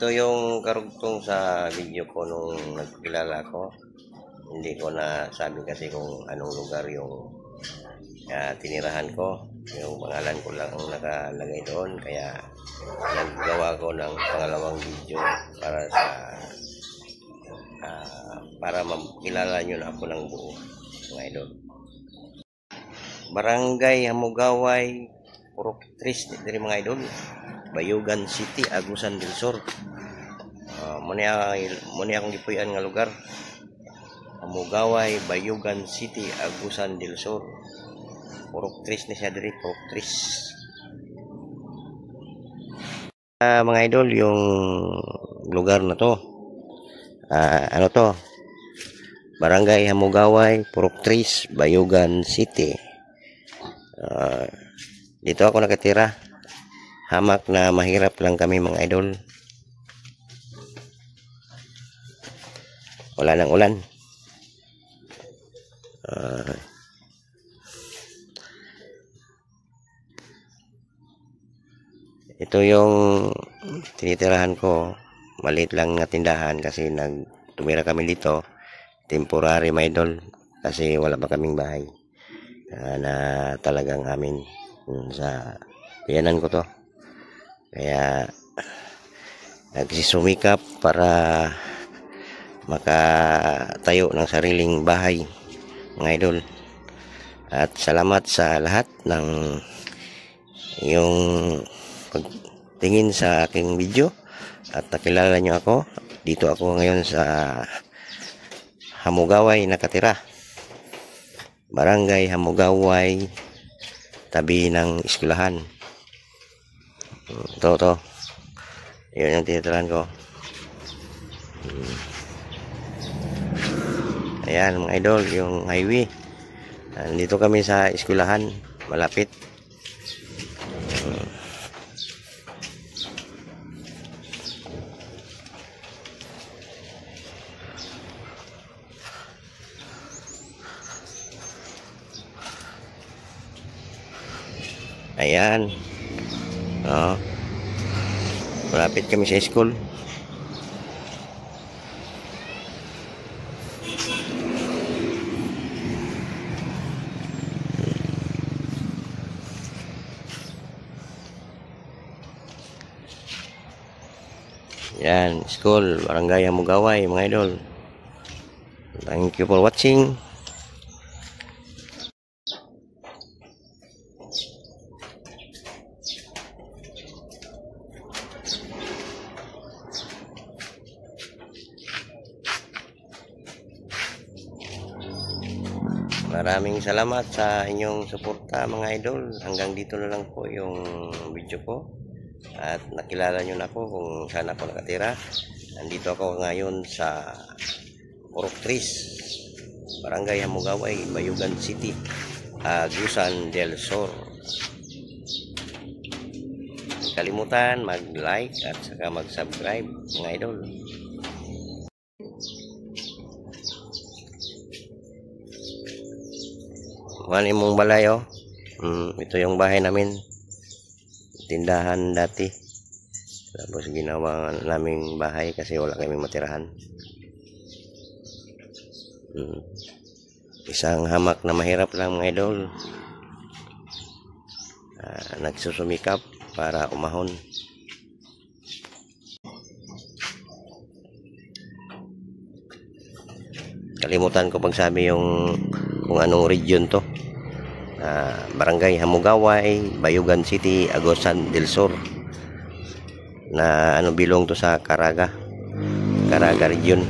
Ito yung karugtong sa video ko nung nagkilala ko. Hindi ko na sabi kasi kung anong lugar yung tinirahan ko. Yung pangalan ko lang ang nakalagay doon. Kaya naggawa ko ng pangalawang video para makilala nyo na ako ng buo, mga idol. Barangay Hamugaway, Purok 3 dari mga idol. Bayugan City, Agusan del Sur. Muna akong gipuyan nga lugar. Hamugaway, Bayugan City, Agusan del Sur. Purok 3 ni siya diri, Purok 3. Mga idol, yung lugar na to. Ano to? Barangay Hamugaway, Purok 3, Bayugan City. Dito ako nakatira. Hamak na mahirap lang kami mga idol. Wala nang ulan. Ito yung tinitirahan ko. Maliit lang na tindahan kasi tumira kami dito. Temporary mga idol. Kasi wala pa kaming bahay. Na talagang amin. Sa piyanan ko to. Kaya nagsisumikap para makatayo ng sariling bahay mga idol. At salamat sa lahat ng yung pagtingin sa aking video at nakilala nyo ako. Dito ako ngayon sa Hamugaway nakatira. Barangay Hamugaway, tabi ng eskwelahan. Ito. Yun yung tinitirahan ko. Ayan mga idol, yung highway. Dito kami sa eskwelahan, malapit. Ayan. Malapit kami sa school. Yan, school, Barangay Hamugaway mga idol. Thank you for watching. Maraming salamat sa inyong suporta mga idol. Hanggang dito na lang po yung video ko. At nakilala nyo na ako kung saan ako nakatira. Nandito ako ngayon sa Purok 3, Barangay Hamugaway, Bayugan City, Agusan del Sur. Kalimutan mag-like at saka mag-subscribe mga idol. Wala mong balay oh. Ito yung bahay namin. Tindahan dati. Tapos ginawa naming bahay kasi wala kaming matirahan. Isang hamak na mahirap lang mga idol. Nagsusumikap para umahon. Kalimutan ko pagsabi yung kung anong region to. Barangay Hamugaway, Bayugan City, Agusan del Sur. Na bilong to sa Caraga region.